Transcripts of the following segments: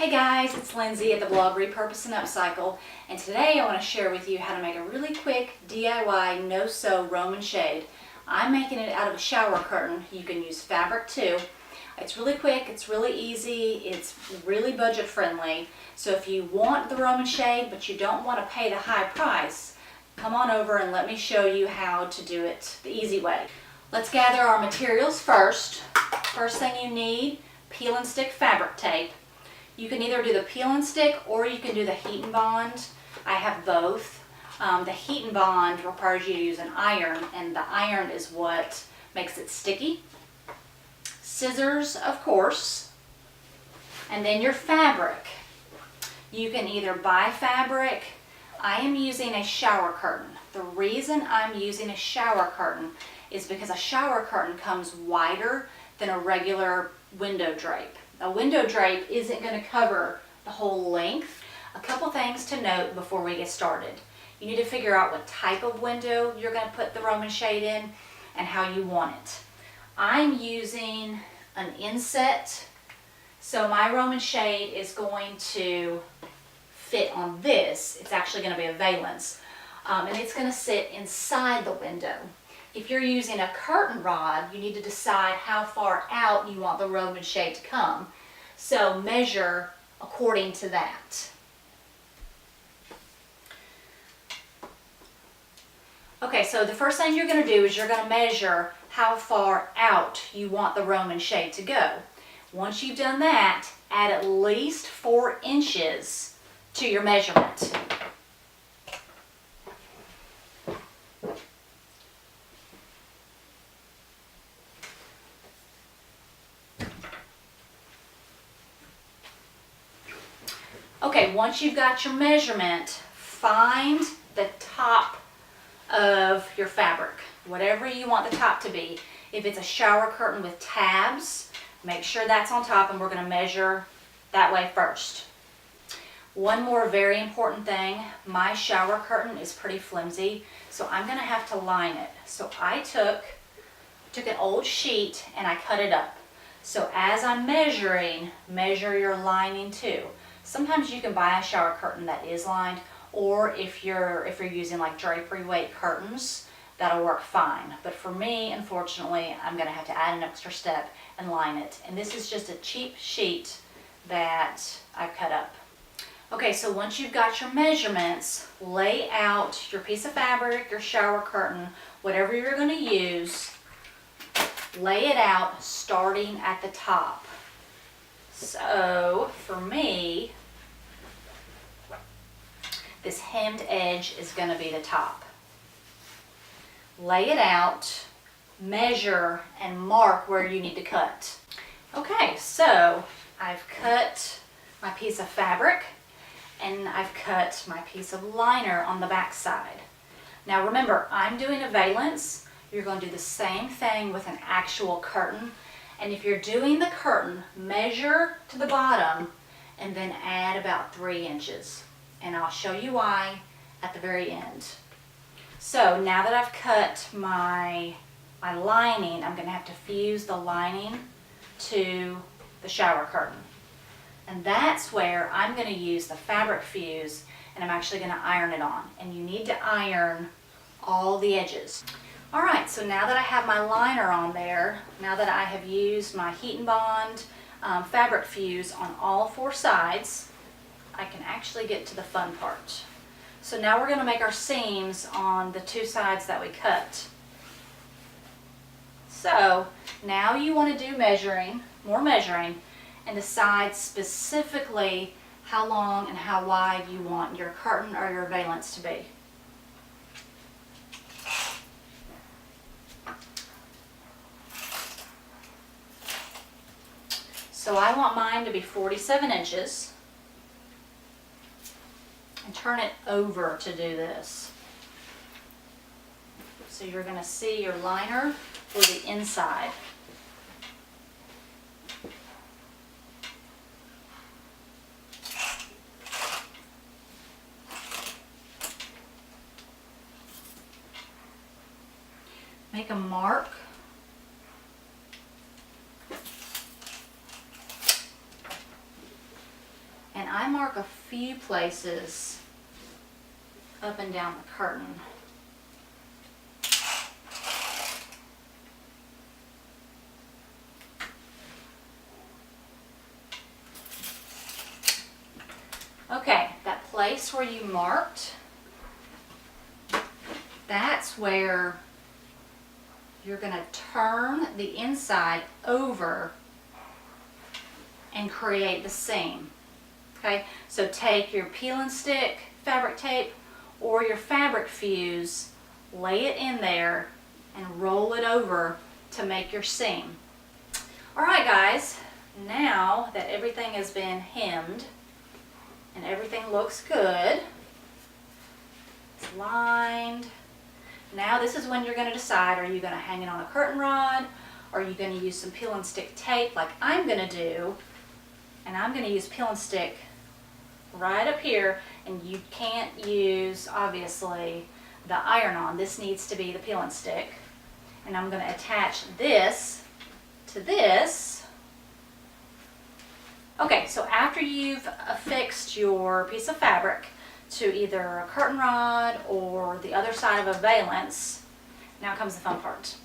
Hey guys, it's Lindsay at the blog Repurpose and Upcycle, and today I want to share with you how to make a really quick DIY no-sew Roman shade. I'm making it out of a shower curtain. You can use fabric too. It's really quick, it's really easy, it's really budget friendly. So if you want the Roman shade but you don't want to pay the high price, come on over and let me show you how to do it the easy way. Let's gather our materials first. First thing you need, peel and stick fabric tape. You can either do the peel and stick or you can do the heat and bond. I have both. The heat and bond requires you to use an iron, and the iron is what makes it sticky. Scissors, of course, and then your fabric. You can either buy fabric. I am using a shower curtain. The reason I'm using a shower curtain is because a shower curtain comes wider than a regular window drape. A window drape isn't going to cover the whole length. A couple things to note before we get started. You need to figure out what type of window you're going to put the Roman shade in and how you want it. I'm using an inset, so my Roman shade is going to fit on this. It's actually going to be a valence, and it's going to sit inside the window. If you're using a curtain rod, you need to decide how far out you want the Roman shade to come. So measure according to that. Okay, so the first thing you're going to do is you're going to measure how far out you want the Roman shade to go. Once you've done that, add at least 4 inches to your measurement. Okay, once you've got your measurement, find the top of your fabric, whatever you want the top to be. If it's a shower curtain with tabs, make sure that's on top, and we're going to measure that way first. One more very important thing, my shower curtain is pretty flimsy, so I'm going to have to line it. So I took an old sheet and I cut it up. So as I'm measuring, measure your lining too. Sometimes you can buy a shower curtain that is lined, or if you're using like drapery weight curtains, that'll work fine. But for me, unfortunately, I'm going to have to add an extra step and line it. And this is just a cheap sheet that I've cut up. Okay, so once you've got your measurements, lay out your piece of fabric, your shower curtain, whatever you're going to use, lay it out starting at the top. So for me, this hemmed edge is going to be the top. Lay it out, measure, and mark where you need to cut. Okay, so I've cut my piece of fabric and I've cut my piece of liner on the back side. Now remember, I'm doing a valance. You're going to do the same thing with an actual curtain. And if you're doing the curtain, measure to the bottom and then add about 3 inches. And I'll show you why at the very end. So now that I've cut my lining, I'm going to have to fuse the lining to the shower curtain. And that's where I'm going to use the fabric fuse, and I'm actually going to iron it on. And you need to iron all the edges. Alright, so now that I have my liner on there, now that I have used my heat and bond fabric fuse on all 4 sides, I can actually get to the fun part. So now we're going to make our seams on the 2 sides that we cut. So now you want to do more measuring, and decide specifically how long and how wide you want your curtain or your valance to be. So I want mine to be 47 inches, and turn it over to do this. So you're going to see your liner for the inside. Make a mark I mark a few places up and down the curtain. Okay, that place where you marked, that's where you're going to turn the inside over and create the seam. Okay, so take your peel and stick fabric tape or your fabric fuse, lay it in there and roll it over to make your seam. Alright guys, now that everything has been hemmed and everything looks good, it's lined. Now this is when you're going to decide, are you going to hang it on a curtain rod, or are you going to use some peel and stick tape like I'm going to do, and I'm going to use peel and stick right up here, and you can't use obviously the iron-on. This needs to be the peel and stick, and I'm going to attach this to this. Okay, so after you've affixed your piece of fabric to either a curtain rod or the other side of a valance, now comes the fun part.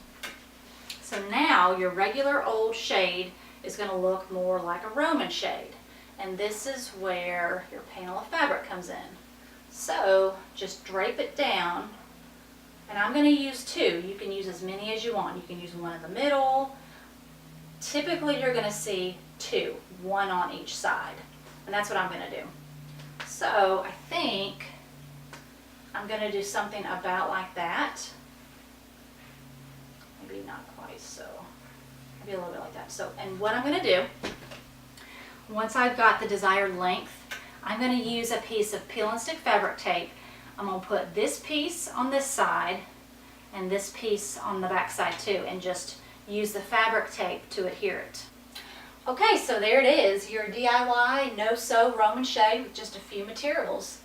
So now your regular old shade is going to look more like a Roman shade, and this is where your panel of fabric comes in. So just drape it down, and I'm going to use two. You can use as many as you want. You can use one in the middle. Typically you're going to see two, one on each side, and that's what I'm going to do. So I think I'm going to do something about like that. Maybe not quite so. Maybe a little bit like that. So, and what I'm going to do, once I've got the desired length, I'm going to use a piece of peel and stick fabric tape. I'm going to put this piece on this side and this piece on the back side too, and just use the fabric tape to adhere it. Okay, so there it is, your DIY no-sew Roman shade with just a few materials.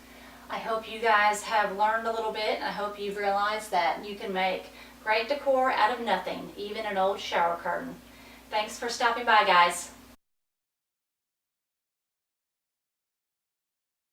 I hope you guys have learned a little bit, and I hope you've realized that you can make great decor out of nothing, even an old shower curtain. Thanks for stopping by, guys.